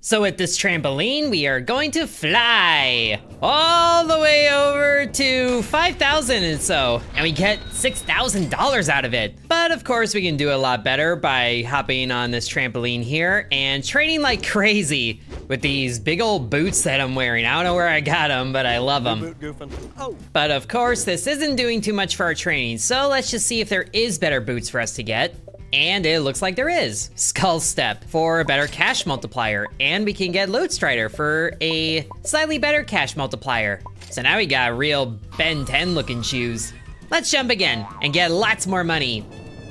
So with this trampoline, we are going to fly all the way over to 5,000 and so, and we get $6,000 out of it. But of course, we can do a lot better by hopping on this trampoline here and training like crazy with these big old boots that I'm wearing. I don't know where I got them, but I love them. But of course, this isn't doing too much for our training, so let's just see if there is better boots for us to get. And it looks like there is. Skull Step for a better cash multiplier. And we can get Load Strider for a slightly better cash multiplier. So now we got real Ben 10 looking shoes. Let's jump again and get lots more money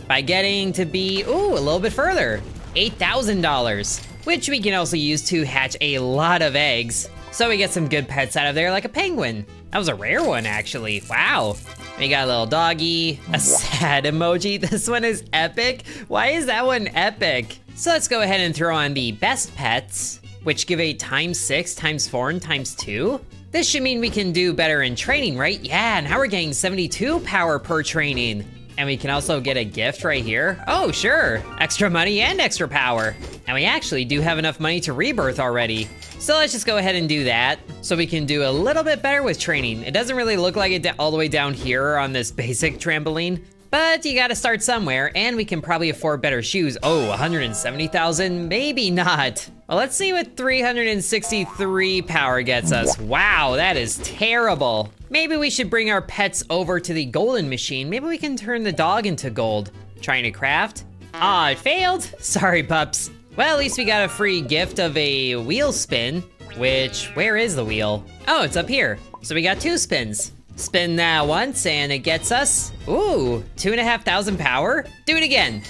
by getting to be, a little bit further. $8,000, which we can also use to hatch a lot of eggs. So we get some good pets out of there like a penguin. That was a rare one actually, wow. We got a little doggy, a sad emoji. This one is epic. Why is that one epic? So let's go ahead and throw on the best pets, which give a ×6, ×4, and ×2. This should mean we can do better in training, right? Yeah, now we're getting 72 power per training. And we can also get a gift right here. Oh, sure, extra money and extra power. And we actually do have enough money to rebirth already. So let's just go ahead and do that so we can do a little bit better with training. It doesn't really look like it all the way down here on this basic trampoline, but you gotta start somewhere, and we can probably afford better shoes. Oh, 170,000, maybe not. Well, let's see what 363 power gets us. Wow, that is terrible. Maybe we should bring our pets over to the golden machine. Maybe we can turn the dog into gold. Trying to craft? Ah, it failed. Sorry, pups. Well, at least we got a free gift of a wheel spin, which, where is the wheel? Oh, it's up here. So we got 2 spins. Spin that once and it gets us, 2,500 power. Do it again.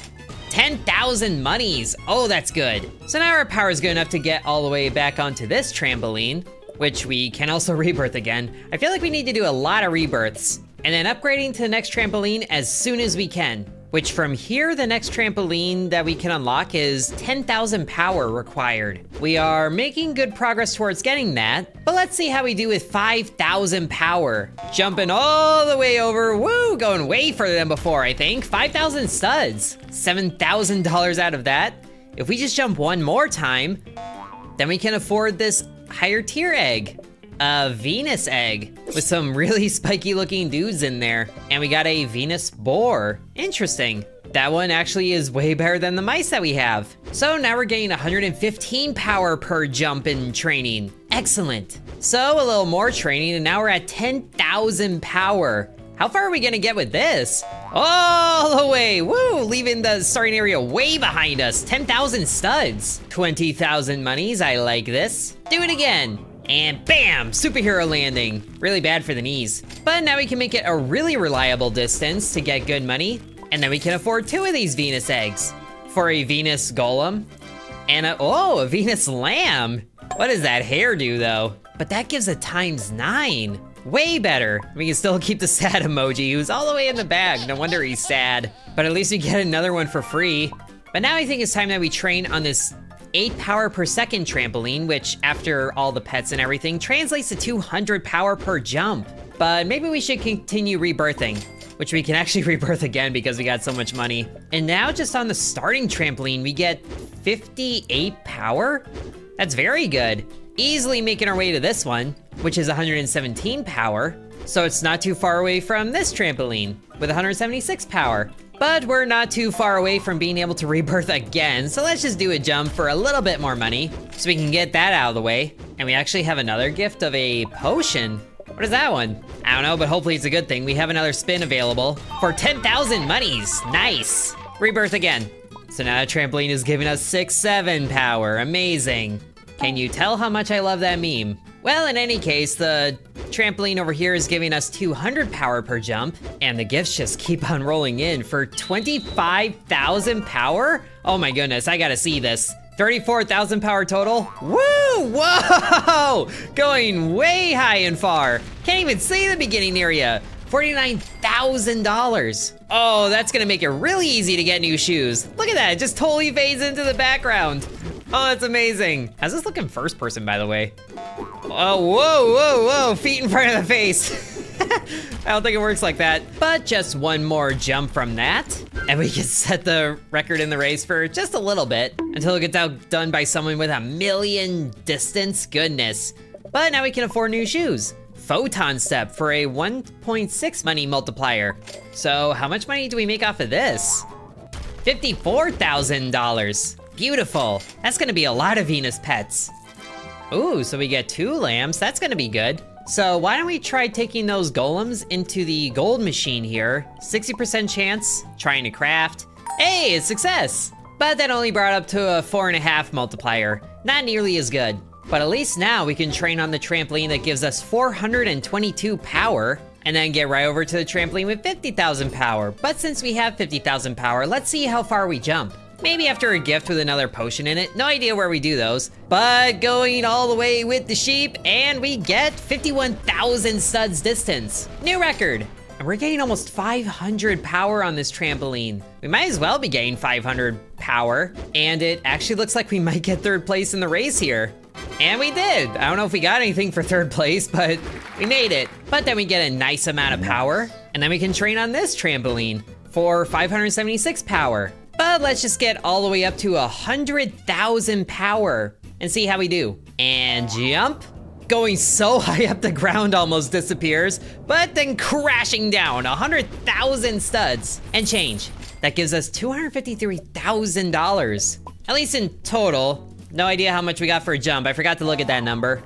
10,000 monies. Oh, that's good. So now our power is good enough to get all the way back onto this trampoline, which we can also rebirth again. I feel like we need to do a lot of rebirths and then upgrading to the next trampoline as soon as we can. Which from here, the next trampoline that we can unlock is 10,000 power required. We are making good progress towards getting that, but let's see how we do with 5,000 power. Jumping all the way over, woo, going way further than before, I think. 5,000 studs, $7,000 out of that. If we just jump one more time, then we can afford this higher tier egg. A Venus egg with some really spiky looking dudes in there. And we got a Venus boar. Interesting. That one actually is way better than the mice that we have. So now we're getting 115 power per jump in training. Excellent. So a little more training and now we're at 10,000 power. How far are we gonna get with this? All the way, woo, leaving the starting area way behind us. 10,000 studs. 20,000 monies, I like this. Do it again. And bam, superhero landing. Really bad for the knees. But now we can make it a really reliable distance to get good money. And then we can afford 2 of these Venus eggs for a Venus golem and a Venus lamb. What does that hair do though? But that gives a ×9. Way better. We can still keep the sad emoji who's all the way in the bag. No wonder he's sad. But at least we get another one for free. But now I think it's time that we train on this 8 power per second trampoline, which after all the pets and everything translates to 200 power per jump. But maybe we should continue rebirthing, which we can actually rebirth again because we got so much money. And now just on the starting trampoline, we get 58 power. That's very good. Easily making our way to this one, which is 117 power. So it's not too far away from this trampoline with 176 power. But we're not too far away from being able to rebirth again, so let's just do a jump for a little bit more money so we can get that out of the way. And we actually have another gift of a potion. What is that one? I don't know, but hopefully it's a good thing. We have another spin available for 10,000 monies. Nice. Rebirth again. So now the trampoline is giving us 6-7 power. Amazing. Can you tell how much I love that meme? Well, in any case, the trampoline over here is giving us 200 power per jump, and the gifts just keep on rolling in for 25,000 power? Oh my goodness, I gotta see this. 34,000 power total. Woo! Whoa! Going way high and far. Can't even see the beginning area. $49,000. Oh, that's gonna make it really easy to get new shoes. Look at that, it just totally fades into the background. Oh, that's amazing. How's this look in first person, by the way? Oh, whoa, feet in front of the face. I don't think it works like that. But just one more jump from that. And we can set the record in the race for just a little bit until it gets outdone by someone with 1,000,000 distance. Goodness. But now we can afford new shoes. Photon Step for a 1.6 money multiplier. So how much money do we make off of this? $54,000. Beautiful. That's gonna be a lot of Venus pets. Ooh, so we get 2 lamps. That's gonna be good. So why don't we try taking those golems into the gold machine here? 60% chance, trying to craft. Hey, it's success! But that only brought up to a 4.5 multiplier. Not nearly as good. But at least now we can train on the trampoline that gives us 422 power, and then get right over to the trampoline with 50,000 power. But since we have 50,000 power, let's see how far we jump. Maybe after a gift with another potion in it. No idea where we do those. But going all the way with the sheep, and we get 51,000 studs distance. New record. And we're getting almost 500 power on this trampoline. We might as well be getting 500 power. And it actually looks like we might get 3rd place in the race here. And we did. I don't know if we got anything for 3rd place, but we made it. But then we get a nice amount of power. And then we can train on this trampoline for 576 power. But let's just get all the way up to 100,000 power and see how we do. And jump. Going so high up the ground almost disappears, but then crashing down 100,000 studs and change. That gives us $253,000, at least in total. No idea how much we got for a jump. I forgot to look at that number.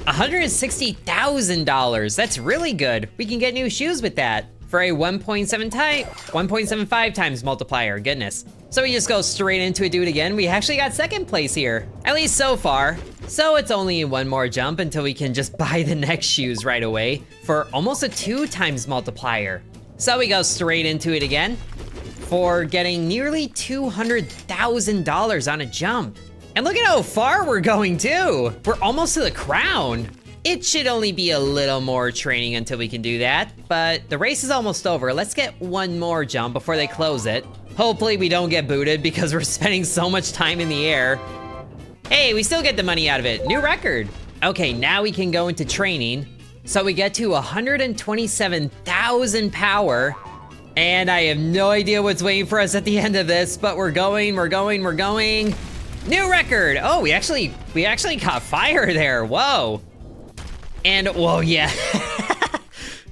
$160,000. That's really good. We can get new shoes with that for a 1.75 times multiplier. Goodness. So we just go straight into it, do it again. We actually got 2nd place here, at least so far. So it's only 1 more jump until we can just buy the next shoes right away for almost a 2 times multiplier. So we go straight into it again for getting nearly $200,000 on a jump. And look at how far we're going too. We're almost to the crown. It should only be a little more training until we can do that, but the race is almost over. Let's get 1 more jump before they close it. Hopefully we don't get booted because we're spending so much time in the air. Hey, we still get the money out of it. New record. Okay, now we can go into training. So we get to 127,000 power. And I have no idea what's waiting for us at the end of this, but we're going. New record. Oh, we actually caught fire there. Whoa. And whoa, yeah.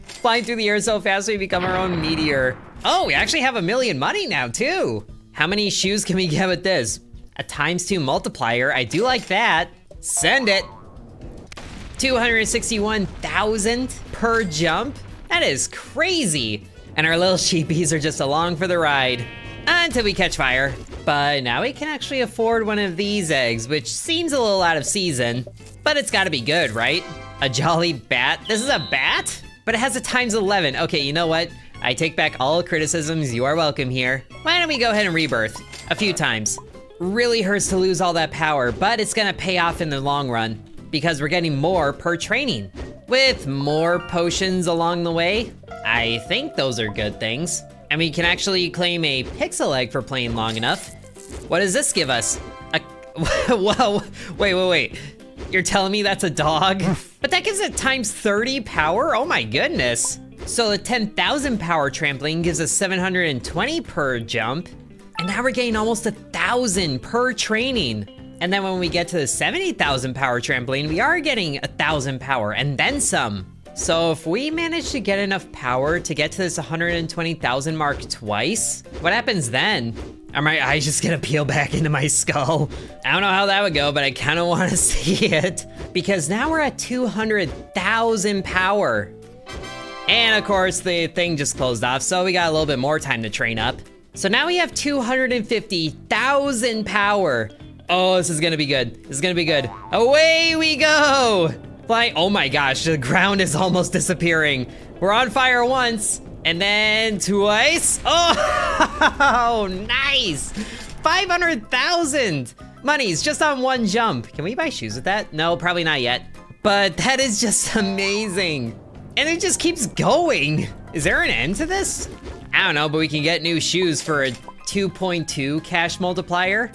Flying through the air so fast we become our own meteor. Oh, we actually have 1,000,000 money now too. How many shoes can we get with this? A ×2 multiplier. I do like that. Send it. 261,000 per jump. That is crazy. And our little sheepies are just along for the ride until we catch fire. But now we can actually afford one of these eggs, which seems a little out of season, but it's gotta be good, right? A jolly bat. This is a bat? But it has a ×11. Okay, you know what? I take back all criticisms. You are welcome here. Why don't we go ahead and rebirth a few times? Really hurts to lose all that power, but it's gonna pay off in the long run because we're getting more per training. With more potions along the way, I think those are good things. And we can actually claim a pixel egg for playing long enough. What does this give us? Whoa, wait. You're telling me that's a dog? But that gives it ×30 power? Oh my goodness. So the 10,000 power trampoline gives us 720 per jump. And now we're getting almost 1,000 per training. And then when we get to the 70,000 power trampoline, we are getting 1,000 power and then some. So if we manage to get enough power to get to this 120,000 mark twice, what happens then? Are my eyes just gonna peel back into my skull? I don't know how that would go, but I kinda wanna see it. Because now we're at 200,000 power. And of course, the thing just closed off, so we got a little bit more time to train up. So now we have 250,000 power. Oh, this is gonna be good. This is gonna be good. Away we go! Flying, oh my gosh, the ground is almost disappearing. We're on fire once, and then twice. Oh, nice! 500,000 monies just on 1 jump. Can we buy shoes with that? No, probably not yet. But that is just amazing. And it just keeps going. Is there an end to this? I don't know, but we can get new shoes for a 2.2 cash multiplier.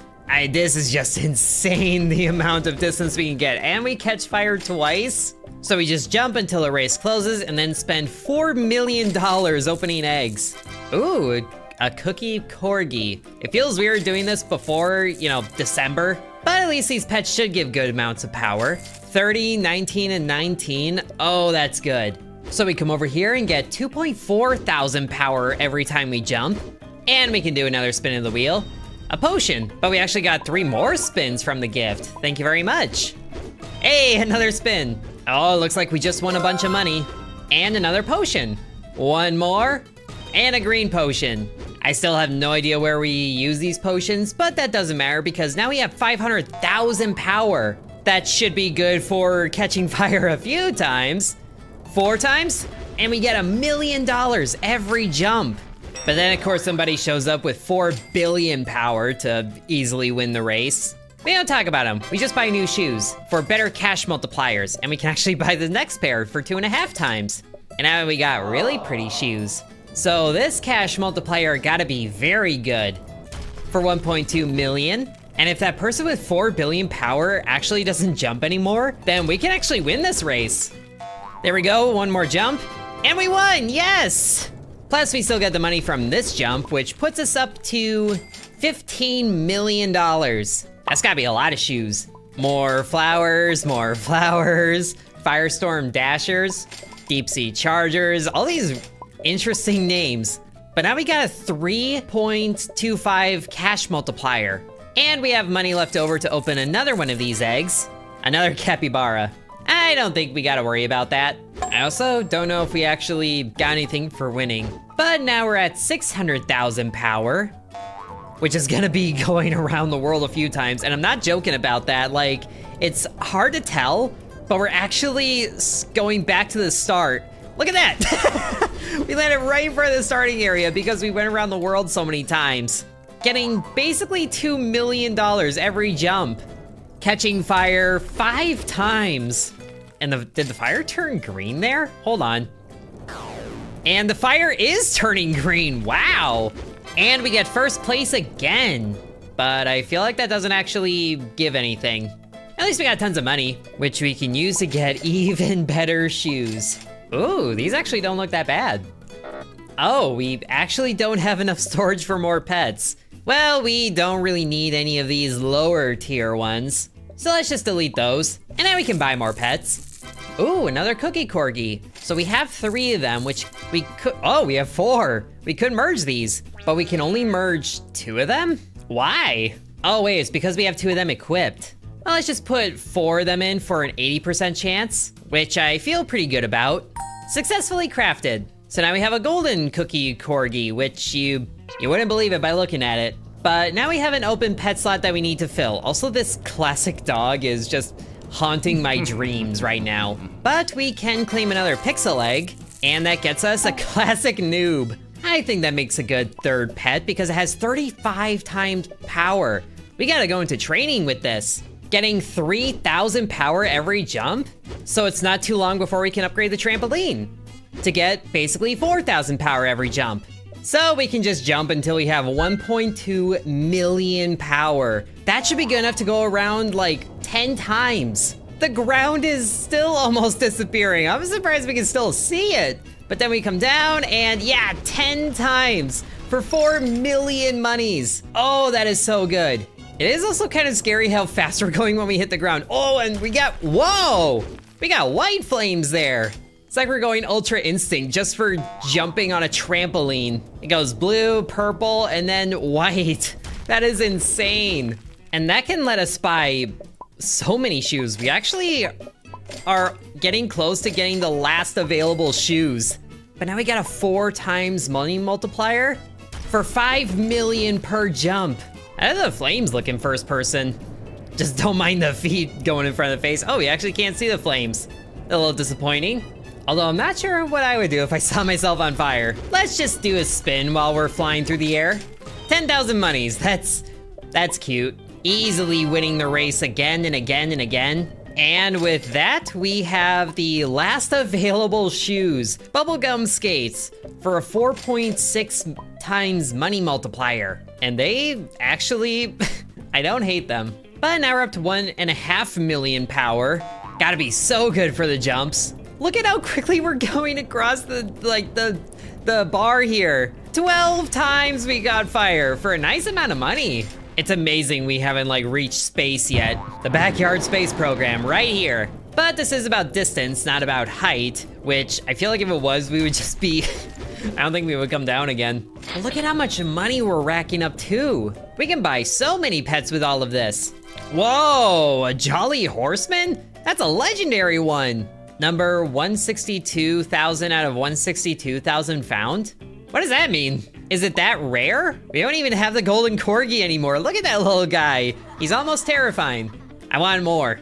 This is just insane, the amount of distance we can get. And we catch fire twice. So we just jump until the race closes and then spend $4 million opening eggs. Ooh, a cookie corgi. It feels weird doing this before, you know, December, but at least these pets should give good amounts of power. 30, 19, and 19. Oh, that's good. So we come over here and get 2.4 thousand power every time we jump. And we can do another spin of the wheel. A potion, but we actually got 3 more spins from the gift. Thank you very much. Hey, another spin. Oh, looks like we just won a bunch of money. And another potion. 1 more, and a green potion. I still have no idea where we use these potions, but that doesn't matter because now we have 500,000 power. That should be good for catching fire a few times. 4 times, and we get $1 million every jump. But then of course somebody shows up with 4 billion power to easily win the race. We don't talk about them, we just buy new shoes for better cash multipliers, and we can actually buy the next pair for 2.5 times. And now we got really pretty shoes. So this cash multiplier gotta be very good for 1.2 million. And if that person with 4 billion power actually doesn't jump anymore, then we can actually win this race. There we go, 1 more jump, and we won, yes! Plus we still get the money from this jump, which puts us up to $15 million. That's gotta be a lot of shoes. More flowers, Firestorm Dashers, Deep Sea Chargers, all these interesting names. But now we got a 3.25 cash multiplier. And we have money left over to open another one of these eggs. Another capybara. I don't think we gotta worry about that. I also don't know if we actually got anything for winning. But now we're at 600,000 power, which is gonna be going around the world a few times. And I'm not joking about that. Like, it's hard to tell, but we're actually going back to the start. Look at that! We landed right in front of the starting area because we went around the world so many times. Getting basically $2 million every jump. Catching fire 5 times. And did the fire turn green there? Hold on. And the fire is turning green, wow! And we get first place again. But I feel like that doesn't actually give anything. At least we got tons of money, which we can use to get even better shoes. Ooh, these actually don't look that bad. Oh, we actually don't have enough storage for more pets. Well, we don't really need any of these lower tier ones. So let's just delete those, and now we can buy more pets. Ooh, another cookie corgi. So we have 3 of them, which we could, oh, we have 4. We could merge these, but we can only merge 2 of them? Why? Oh wait, it's because we have 2 of them equipped. Well, let's just put 4 of them in for an 80% chance, which I feel pretty good about. Successfully crafted. So now we have a golden cookie corgi, which you wouldn't believe it by looking at it. But now we have an open pet slot that we need to fill. Also, this classic dog is just haunting my dreams right now. But we can claim another pixel egg, and that gets us a classic noob. I think that makes a good 3rd pet because it has 35 times power. We gotta go into training with this. Getting 3,000 power every jump, so it's not too long before we can upgrade the trampoline to get basically 4,000 power every jump. So we can just jump until we have 1.2 million power. That should be good enough to go around like 10 times. The ground is still almost disappearing. I'm surprised we can still see it. But then we come down and yeah, 10 times for 4 million monies. Oh, that is so good. It is also kind of scary how fast we're going when we hit the ground. Oh, and we got, whoa! We got white flames there. It's like we're going Ultra Instinct just for jumping on a trampoline. It goes blue, purple, and then white. That is insane. And that can let us buy so many shoes. We actually are getting close to getting the last available shoes. But now we got a 4 times money multiplier for 5 million per jump. How do the flames look in first person? Just don't mind the feet going in front of the face. Oh, we actually can't see the flames. A little disappointing. Although I'm not sure what I would do if I saw myself on fire. Let's just do a spin while we're flying through the air. 10,000 monies, that's cute. Easily winning the race again and again and again. And with that, we have the last available shoes. Bubblegum skates for a 4.6 times money multiplier. And they actually, I don't hate them. But now we're up to 1.5 million power. Gotta be so good for the jumps. Look at how quickly we're going across the bar here. 12 times we got fire for a nice amount of money. It's amazing we haven't like reached space yet. The backyard space program right here. But this is about distance, not about height, which I feel like if it was, we would just be, I don't think we would come down again. But look at how much money we're racking up too. We can buy so many pets with all of this. Whoa, a jolly horseman? That's a legendary one. Number 162,000 out of 162,000 found? What does that mean? Is it that rare? We don't even have the golden corgi anymore. Look at that little guy. He's almost terrifying. I want more.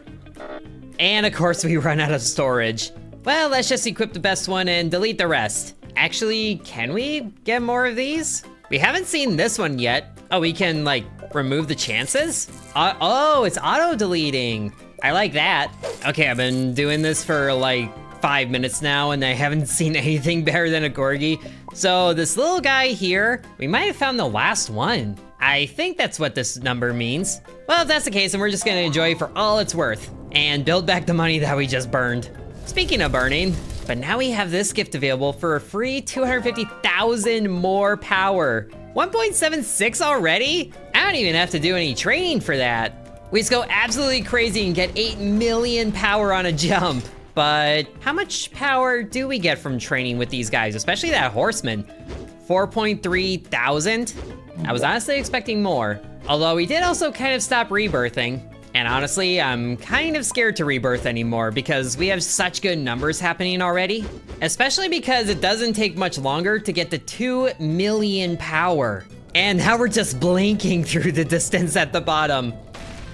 And of course we run out of storage. Well, let's just equip the best one and delete the rest. Actually, can we get more of these? We haven't seen this one yet. Oh, we can like remove the chances? Oh, it's auto deleting. I like that. Okay, I've been doing this for like 5 minutes now and I haven't seen anything better than a corgi. So this little guy here, we might have found the last one. I think that's what this number means. Well, if that's the case, then we're just gonna enjoy it for all it's worth and build back the money that we just burned. Speaking of burning, but now we have this gift available for a free 250,000 more power. 1.76 already? I don't even have to do any training for that. We just go absolutely crazy and get 8 million power on a jump. But how much power do we get from training with these guys, especially that horseman? 4.3 thousand? I was honestly expecting more. Although we did also kind of stop rebirthing. And honestly, I'm kind of scared to rebirth anymore because we have such good numbers happening already. Especially because it doesn't take much longer to get to 2 million power. And now we're just blinking through the distance at the bottom.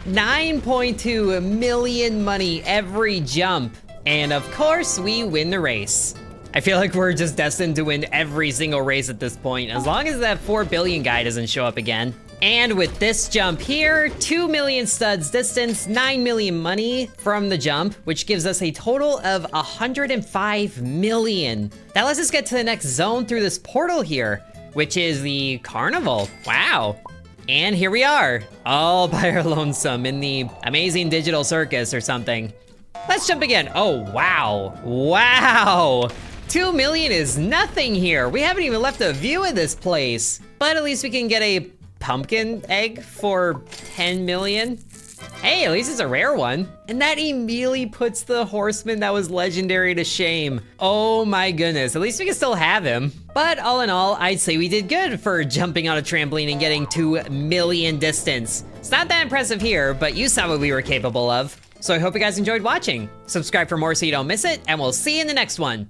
9.2 million money every jump. And of course, we win the race. I feel like we're just destined to win every single race at this point, as long as that 4 billion guy doesn't show up again. And with this jump here, 2 million studs distance, 9 million money from the jump, which gives us a total of 105 million. That lets us get to the next zone through this portal here, which is the carnival. Wow. And here we are, all by our lonesome in the amazing digital circus or something. Let's jump again. Oh, wow. Wow. 2 million is nothing here. We haven't even left a view of this place. But at least we can get a pumpkin egg for 10 million. Hey, at least it's a rare one. And that immediately puts the horseman that was legendary to shame. Oh my goodness, at least we can still have him. But all in all, I'd say we did good for jumping on a trampoline and getting 2 million distance. It's not that impressive here, but you saw what we were capable of. So I hope you guys enjoyed watching. Subscribe for more so you don't miss it, and we'll see you in the next one.